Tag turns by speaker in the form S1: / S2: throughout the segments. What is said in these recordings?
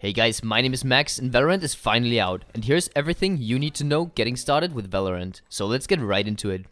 S1: Hey guys, my name is Max and Valorant is finally out, and here's everything you need to know getting started with Valorant. So let's get right into it.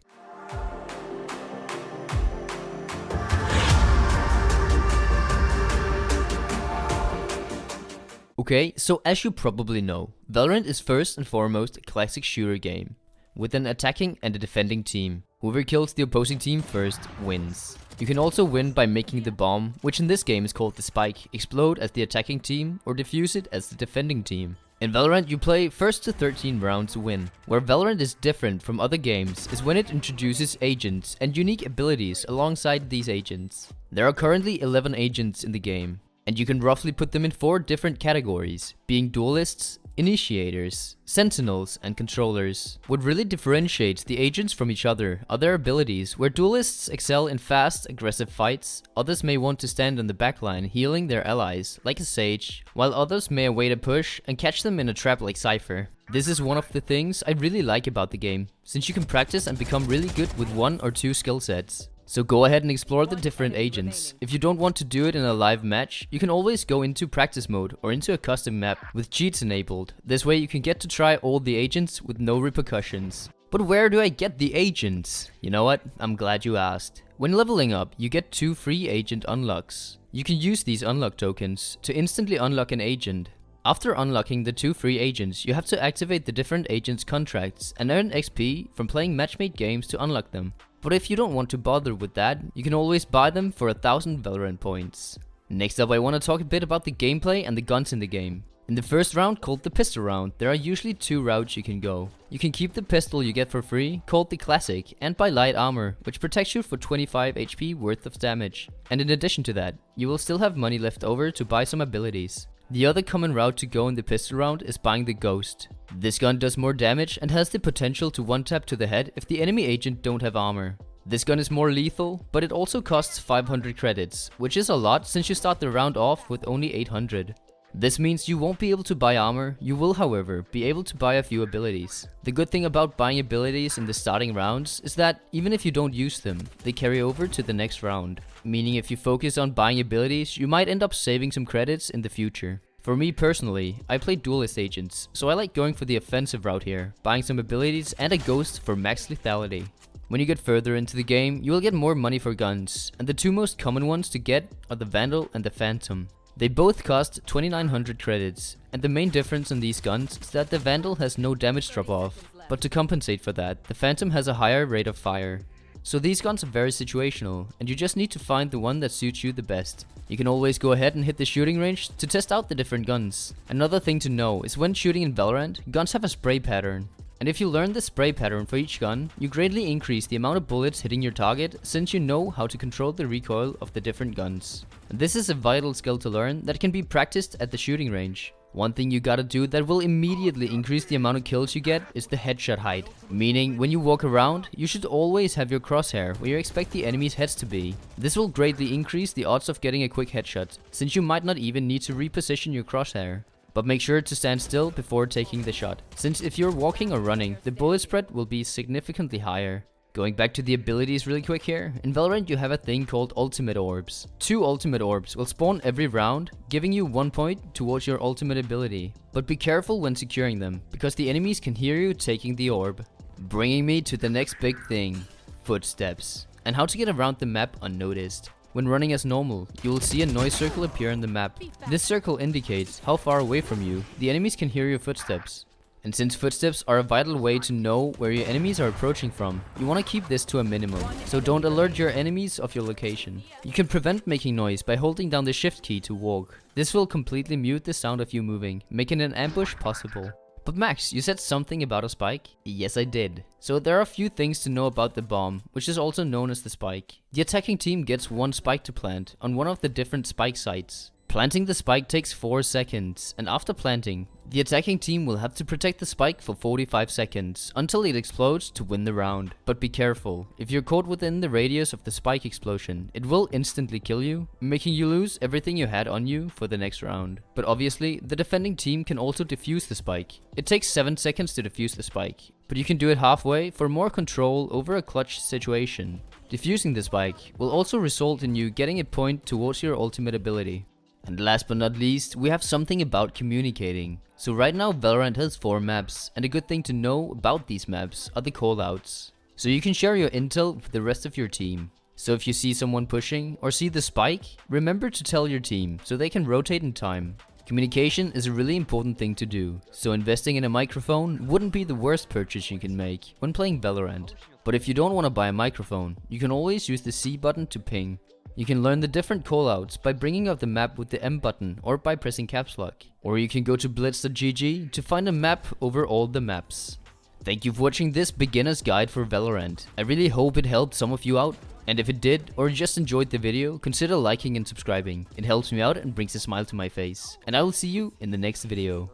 S1: Okay, so as you probably know, Valorant is first and foremost a classic shooter game, with an attacking and a defending team. Whoever kills the opposing team first wins. You can also win by making the bomb, which in this game is called the spike, explode as the attacking team or defuse it as the defending team. In Valorant you play first to 13 rounds to win. Where Valorant is different from other games is when it introduces agents and unique abilities alongside these agents. There are currently 11 agents in the game, and you can roughly put them in 4 different categories, being duelists, initiators, sentinels, and controllers. What really differentiates the agents from each other are their abilities. Where duelists excel in fast, aggressive fights, others may want to stand on the backline healing their allies, like a Sage, while others may await a push and catch them in a trap like Cypher. This is one of the things I really like about the game, since you can practice and become really good with 1 or 2 skill sets. So go ahead and explore the different agents. If you don't want to do it in a live match, you can always go into practice mode or into a custom map with cheats enabled. This way you can get to try all the agents with no repercussions. But where do I get the agents? You know what? I'm glad you asked. When leveling up, you get 2 free agent unlocks. You can use these unlock tokens to instantly unlock an agent. After unlocking the 2 free agents, you have to activate the different agents' contracts and earn XP from playing matchmade games to unlock them. But if you don't want to bother with that, you can always buy them for 1000 Valorant points. Next up, I want to talk a bit about the gameplay and the guns in the game. In the first round, called the pistol round, there are usually 2 routes you can go. You can keep the pistol you get for free, called the classic, and buy light armor, which protects you for 25 HP worth of damage. And in addition to that, you will still have money left over to buy some abilities. The other common route to go in the pistol round is buying the Ghost. This gun does more damage and has the potential to one-tap to the head if the enemy agent don't have armor. This gun is more lethal, but it also costs 500 credits, which is a lot since you start the round off with only 800. This means you won't be able to buy armor. You will, however, be able to buy a few abilities. The good thing about buying abilities in the starting rounds is that even if you don't use them, they carry over to the next round. Meaning if you focus on buying abilities, you might end up saving some credits in the future. For me personally, I play duelist agents, so I like going for the offensive route here, buying some abilities and a Ghost for max lethality. When you get further into the game, you will get more money for guns, and the 2 most common ones to get are the Vandal and the Phantom. They both cost 2900 credits, and the main difference in these guns is that the Vandal has no damage drop off, but to compensate for that, the Phantom has a higher rate of fire. So these guns are very situational, and you just need to find the one that suits you the best. You can always go ahead and hit the shooting range to test out the different guns. Another thing to know is when shooting in Valorant, guns have a spray pattern. And if you learn the spray pattern for each gun, you greatly increase the amount of bullets hitting your target since you know how to control the recoil of the different guns. This is a vital skill to learn that can be practiced at the shooting range. One thing you gotta do that will immediately increase the amount of kills you get is the headshot height. Meaning, when you walk around, you should always have your crosshair where you expect the enemy's heads to be. This will greatly increase the odds of getting a quick headshot, since you might not even need to reposition your crosshair. But make sure to stand still before taking the shot, since if you're walking or running, the bullet spread will be significantly higher. Going back to the abilities really quick here, in Valorant you have a thing called ultimate orbs. 2 ultimate orbs will spawn every round, giving you 1 point towards your ultimate ability. But be careful when securing them, because the enemies can hear you taking the orb. Bringing me to the next big thing, footsteps, and how to get around the map unnoticed. When running as normal, you will see a noise circle appear on the map. This circle indicates how far away from you the enemies can hear your footsteps. And since footsteps are a vital way to know where your enemies are approaching from, you want to keep this to a minimum, so don't alert your enemies of your location. You can prevent making noise by holding down the shift key to walk. This will completely mute the sound of you moving, making an ambush possible. But Max, you said something about a spike? Yes, I did. So there are a few things to know about the bomb, which is also known as the spike. The attacking team gets 1 spike to plant on one of the different spike sites. Planting the spike takes 4 seconds, and after planting, the attacking team will have to protect the spike for 45 seconds until it explodes to win the round. But be careful, if you're caught within the radius of the spike explosion, it will instantly kill you, making you lose everything you had on you for the next round. But obviously, the defending team can also defuse the spike. It takes 7 seconds to defuse the spike, but you can do it halfway for more control over a clutch situation. Defusing the spike will also result in you getting a point towards your ultimate ability. And last but not least, we have something about communicating. So right now Valorant has 4 maps, and a good thing to know about these maps are the callouts. So you can share your intel with the rest of your team. So if you see someone pushing or see the spike, remember to tell your team so they can rotate in time. Communication is a really important thing to do, so investing in a microphone wouldn't be the worst purchase you can make when playing Valorant. But if you don't want to buy a microphone, you can always use the C button to ping. You can learn the different callouts by bringing up the map with the M button or by pressing caps lock. Or you can go to blitz.gg to find a map over all the maps. Thank you for watching this beginner's guide for Valorant. I really hope it helped some of you out. And if it did, or just enjoyed the video, consider liking and subscribing. It helps me out and brings a smile to my face. And I will see you in the next video.